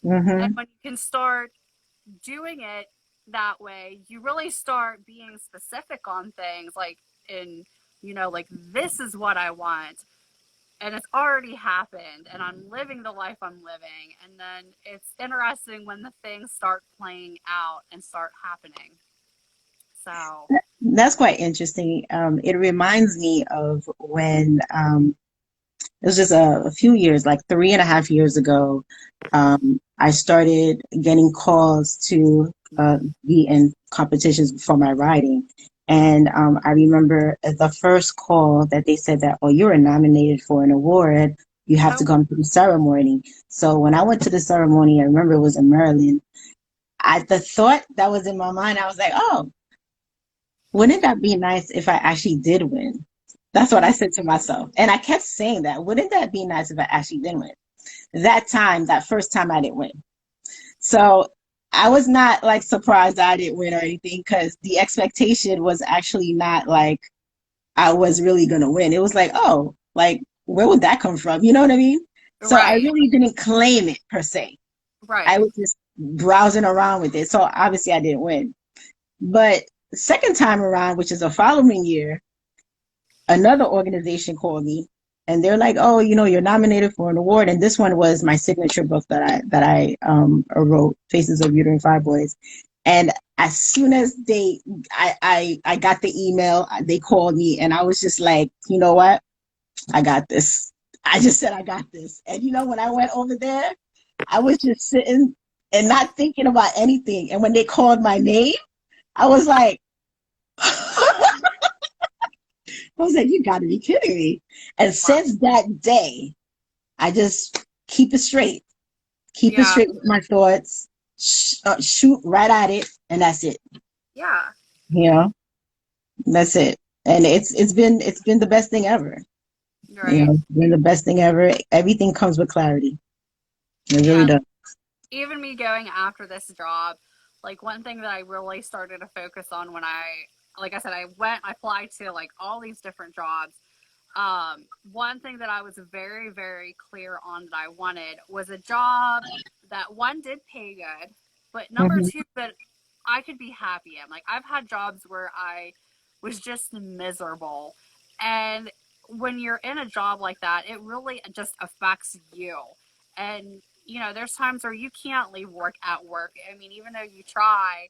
And Mhm. when you can start doing it that way, you really start being specific on things like in like this is what I want. and it's already happened, and I'm living the life I'm living. And then it's interesting when the things start playing out and start happening. So, That's quite interesting. It reminds me of when it was just a few years, like 3.5 years ago, I started getting calls to be in competitions for my writing. And I remember the first call that they said that, oh, you were nominated for an award. You have to oh, come to the ceremony. So when I went to the ceremony, I remember it was in Maryland. The thought that was in my mind, I was like, oh, wouldn't that be nice if I actually did win? That's what I mhm, said to myself. And I kept saying that. Wouldn't that be nice if I actually did win? That time, that first time I didn't win. So I was not like surprised I didn't win or anything because the expectation was actually not like I was really going to win. It was like, oh, like, where would that come from? You know what I mean? So I right, really didn't claim it per se. I right. was just browsing around with it. So obviously I didn't win. But second time around, which is the following year, another organization called me and they're like, "Oh, you're nominated for an award." And this one was my signature book that I wrote, Faces of Uterine Fibroids. And as soon as I got the email, they called me, and I was just like, you know what? I got this. I just said I got this. And when I went over there, I was just sitting and not thinking about anything. And when they called my name, I was like, I was like, you got to be kidding me. And Wow. since that day, I just keep it Yeah, straight with my thoughts, shoot right at it, and that's it. yeah, You know, that's it. And it's been the best thing ever. right. It's been the best thing ever. Everything comes with clarity. It really Yeah, does. even me going after this job, like one thing that I really started to focus on when like I said, I applied to like all these different jobs. One thing that I was very, very clear on that I wanted was a job that one did pay good, but number Hmm. two, that I could be happy in. Like I've had jobs where I was just miserable. And when you're in a job like that, it really just affects you. And there's times where you can't leave work at work. I mean, even though you try,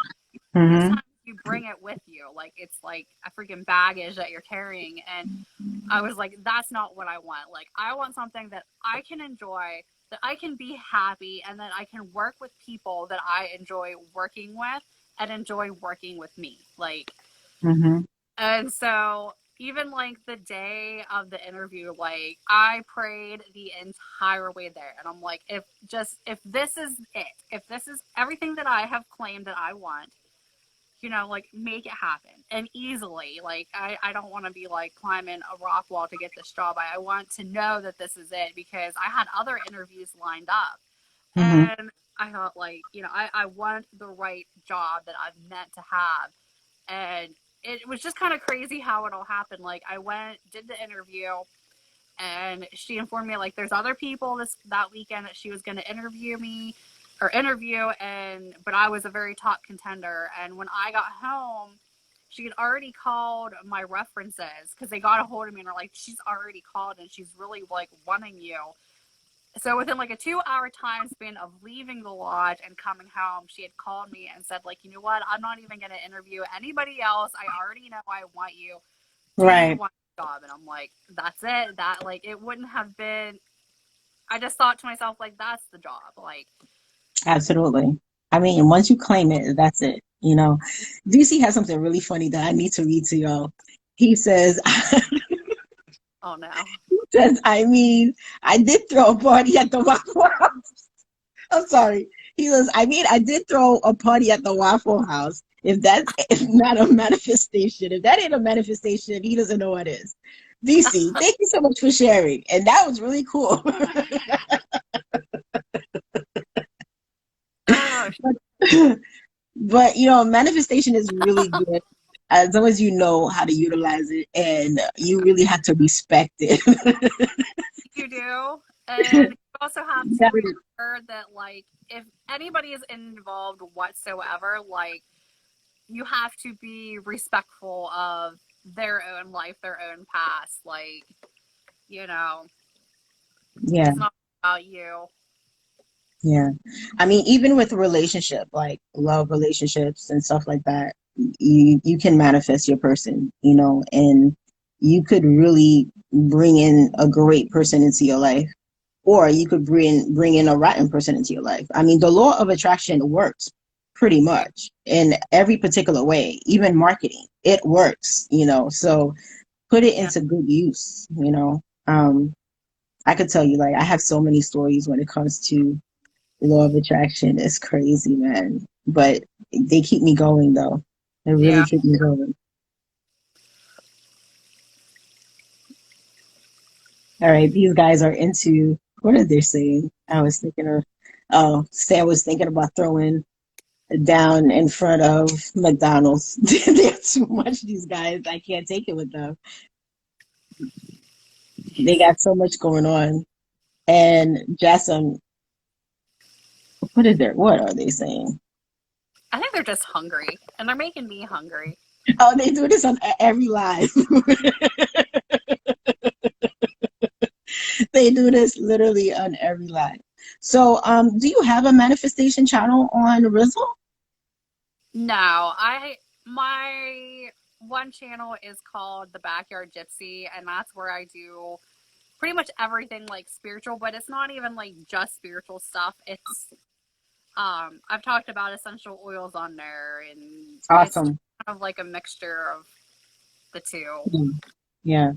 there's Hmm. times you bring it with you. Like it's like a freaking baggage that you're carrying. And I was like, that's not what I want. Like, I want something that I can enjoy, that I can be happy, and that I can work with people that I enjoy working with and enjoy working with me. Like, Hmm. and so even like the day of the interview, like I prayed the entire way there. And I'm like, if this is it, if this is everything that I have claimed that I want, like make it happen and easily. Like I don't want to be like climbing a rock wall to get this job. I want to know that this is it because I had other interviews lined up. Hmm. And I thought like, I want the right job that I'm meant to have. And it was just kind of crazy how it all happened. Like I went, did the interview, and she informed me like there's other people that weekend that she was going to interview, and but I was a very top contender. And when I got home, she had already called my references because they got a hold of me and were like, she's already called and she's really like wanting you. So within like a 2 hour time span of leaving the lodge and coming home, she had called me and said like, you know what, I'm not even going to interview anybody else. I already know I want you. Do you Right. want the job? And I'm like, that's it. That like it wouldn't have been. I just thought to myself like, that's the job. Like, Absolutely. I mean, once you claim it, that's it. DC has something really funny that I need to read to y'all. He says, oh no. I mean, I did throw a party at the Waffle House. I'm sorry. He says, I mean, I did throw a party at the Waffle House. If that's not a manifestation, if that ain't a manifestation, he doesn't know what is. DC, thank you so much for sharing. And that was really cool. Oh, But manifestation is really good as long as you know how to utilize it and you really have to respect it. you do. And you also have You to gotta- remember that, like, if anybody is involved whatsoever, like, you have to be respectful of their own life, their own past. Like, you know, Yeah. It's not about you. Yeah. I mean, even with relationship, like love relationships and stuff like that, you can manifest your person, and you could really bring in a great person into your life, or you could bring in a rotten person into your life. I mean, the law of attraction works pretty Yeah. much in every particular way, even marketing. It works. So put it Yeah. into good use. I could tell you, like, I have so many stories when it comes to law of attraction. Is crazy, man. But they keep me going, though. They really Yeah. keep me going. All right, these guys are into what are they saying? I was thinking of. Oh, Stan was thinking about throwing down in front of McDonald's. They're too much. These guys, I can't take it with them. They got so much going on. And Jassam, what are they saying? I think they're just hungry, and they're making me hungry. Oh, they do this on every live. They do this literally on every live. So, do you have a manifestation channel on Rizzle? No, my one channel is called the Backyard Gypsy, and that's where I do pretty much everything like spiritual, but it's not even like just spiritual stuff. It's I've talked about essential oils on there, and it's just Awesome. kind of like a mixture of the two. Yeah.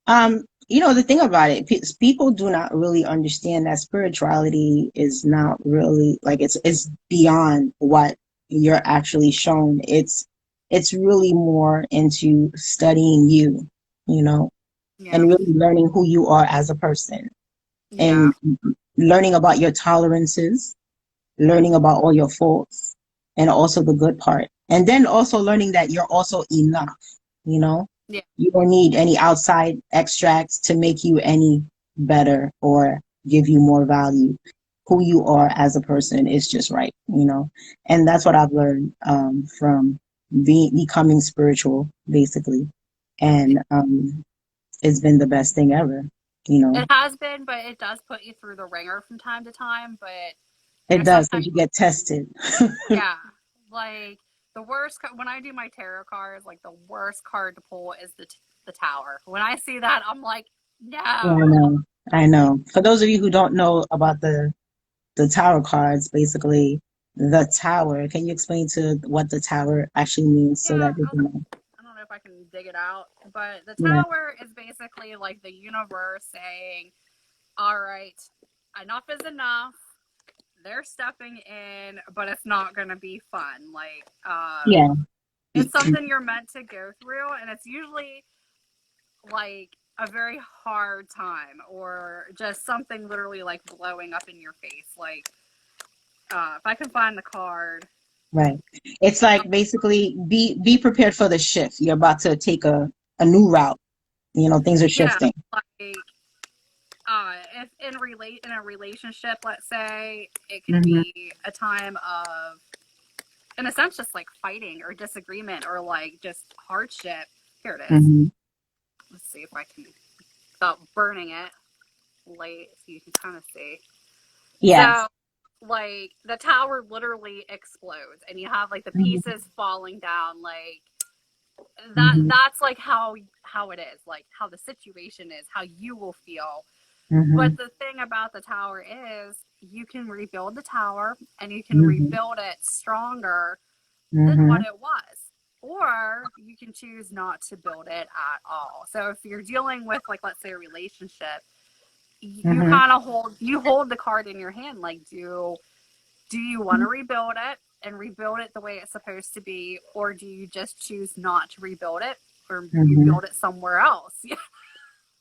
Yeah. The thing about it, people do not really understand that spirituality is not really like it's beyond what you're actually shown. It's really more into studying you, Yeah, and really learning who you are as a person yeah, and learning about your tolerances, learning about all your faults and also the good part. And then also learning that you're also enough, you know? yeah. You don't need any outside extracts to make you any better or give you more value. Who you are as a person is just right. And that's what I've learned from becoming spiritual, basically. And it's been the best thing ever. It has been, but it does put you through the ringer from time to time. But It does sometimes, because you get tested. yeah, like the worst when I do my tarot cards, like the worst card to pull is the tower. When I see that, I'm like, Yeah, I no. know. I know. For those of you who don't know about the tower cards, basically the tower. Can you explain to what the tower actually means so Yeah, that they can know? I don't know if I can dig it out, but the Yeah. tower is basically like the universe saying, all right, enough is enough. They're stepping in, but it's not going to be fun. Like, Yeah. it's something you're meant to go through, and it's usually like a very hard time or just something literally like blowing up in your face. Like, if I can find the card, Right. It's like basically be prepared for the shift. You're about to take a new route. Things are yeah, shifting. like if in a relationship, let's say, it could Hmm. be a time of, in a sense, just like fighting or disagreement or like just hardship. Here it is. Hmm. Let's see if I can, without burning it, light so you can kind of see. Yes. So, like the tower literally explodes, and you have like the Hmm. pieces falling down, like that. Hmm. That's like how it is, like how the situation is, how you will feel. Hmm. But the thing about the tower is you can rebuild the tower and you can Hmm. rebuild it stronger than what Hmm. it was. Or you can choose not to build it at all. So if you're dealing with, like, let's say a relationship, you Hmm. kind of hold the card in your hand, like, do you want to rebuild it and rebuild it the way it's supposed to be, or do you just choose not to rebuild it, or you Hmm. build it somewhere else?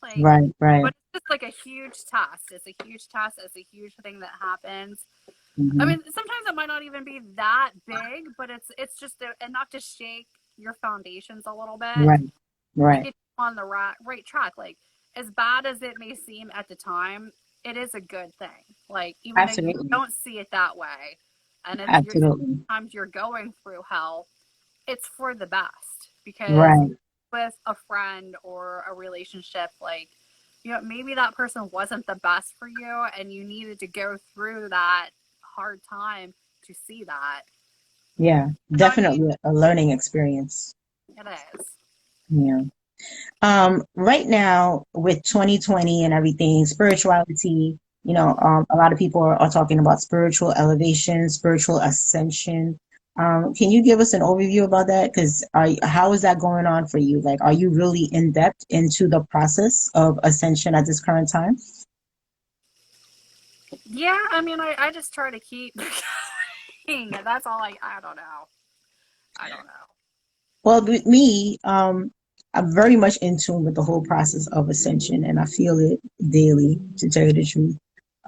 Like, Right. Right. but it's just like a huge test. It's a huge test. It's a huge thing that happens. I Hmm. mean, sometimes it might not even be that big, but it's just enough to shake your foundations a little bit Right. to Right. get you on the right track. Like, as bad as it may seem at the time, it is a good thing. Like, even though you Absolutely. don't see it that way, and if you're Absolutely. sometimes you're going through hell, it's for the best because Right. with a friend or a relationship, like, maybe that person wasn't the best for you and you needed to go through that hard time to see that. Yeah, And I mean, definitely a learning experience. it is. Yeah. Right now with 2020 and everything, spirituality, a lot of people are talking about spiritual elevation, spiritual ascension. Can you give us an overview about that? How is that going on for you? Like, are you really in depth into the process of ascension at this current time? Yeah, I mean, I just try to keep going. That's all I don't know. I don't know. Well, with me, I'm very much in tune with the whole process of ascension, and I feel it daily, to tell you the truth.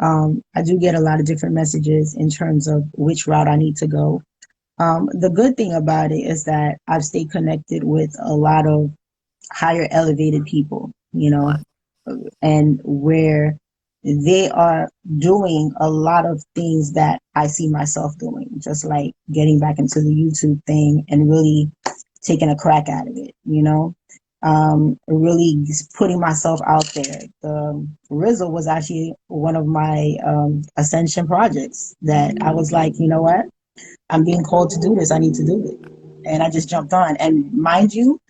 I do get a lot of different messages in terms of which route I need to go. The good thing about it is that I've stayed connected with a lot of higher elevated people, But and where they are doing a lot of things that I see myself doing, just like getting back into the YouTube thing and really taking a crack at it. Really putting myself out there. The Rizzo was actually one of my ascension projects that I was like, you know what? I'm being called to do this. I need to do it. And I just jumped on. And mind you,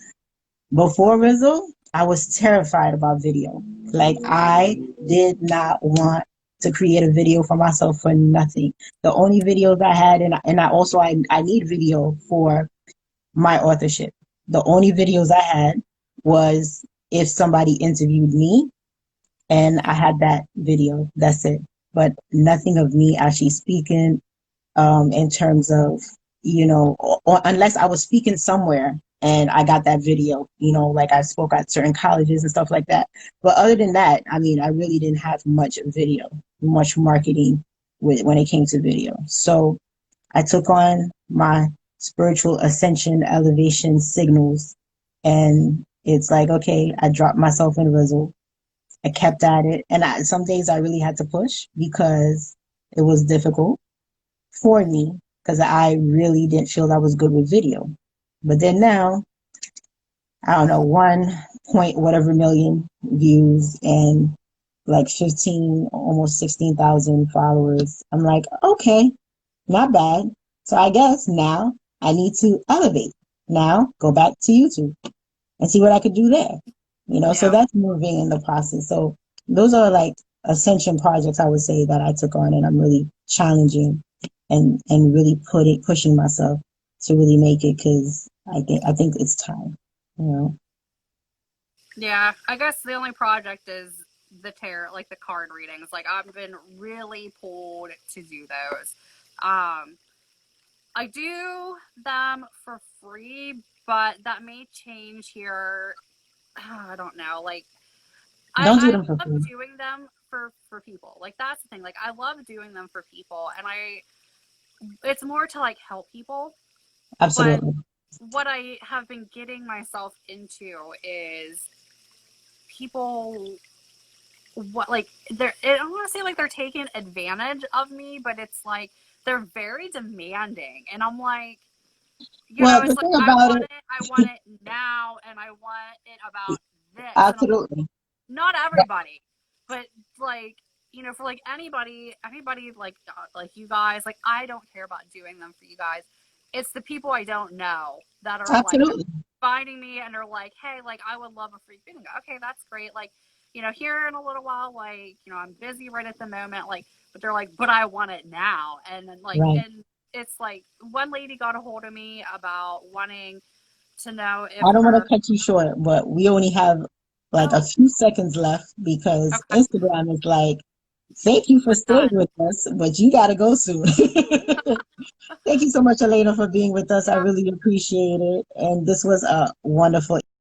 before Rizzo, I was terrified about video. Like, I did not want to create a video for myself for nothing. The only videos I had, and I need video for my authorship. The only videos I had was if somebody interviewed me and I had that video. That's it. But nothing of me actually speaking, in terms of, or unless I was speaking somewhere and I got that video, like I spoke at certain colleges and stuff like that. But other than that, I mean, I really didn't have much video, much marketing when it came to video. So I took on my spiritual ascension, elevation signals, and it's like, okay, I dropped myself in Rizzle. I kept at it. And some days I really had to push because it was difficult for me because I really didn't feel I was good with video. But then now, I don't know, 1 point whatever million views and like 15, almost 16,000 followers. I'm like, okay, not bad. So I guess now I need to elevate. Now go back to YouTube and see what I could do there. So yeah, that's moving in the process. So those are like ascension projects I would say that I took on and I'm really challenging and really pushing myself to really make it because I think it's time. You know. yeah. I guess the only project is the tarot, like the card readings. Like I've been really pulled to do those. Um, I do them for free, but that may change here. I don't know. Like Don't do I them for love free. doing them for people. Like that's the thing. Like I love doing them for people, and it's more to like help people. But Absolutely. what I have been getting myself into is people what like they're I don't want to say like they're taking advantage of me, but it's like they're very demanding, and I'm like, Well, it's the like thing about it, I want it now, and I want it about this, and I'm like, absolutely. not everybody, but like for like anybody like you guys, like I don't care about doing them for you guys. It's the people I don't know that are like Absolutely. finding me and are like, hey, like I would love a free reading. Okay, that's great. Like, here in a little while, like, I'm busy right at the moment, like, but they're like, but I want it now. And then like, Right. and it's like one lady got a hold of me about wanting to know if I don't want to her, cut you short, but we only have like a oh, few seconds left because okay, Instagram is like, thank you for we're staying done. with us, but you got to go soon. Thank you so much, Alaina, for being with us. I really appreciate it. And this was a wonderful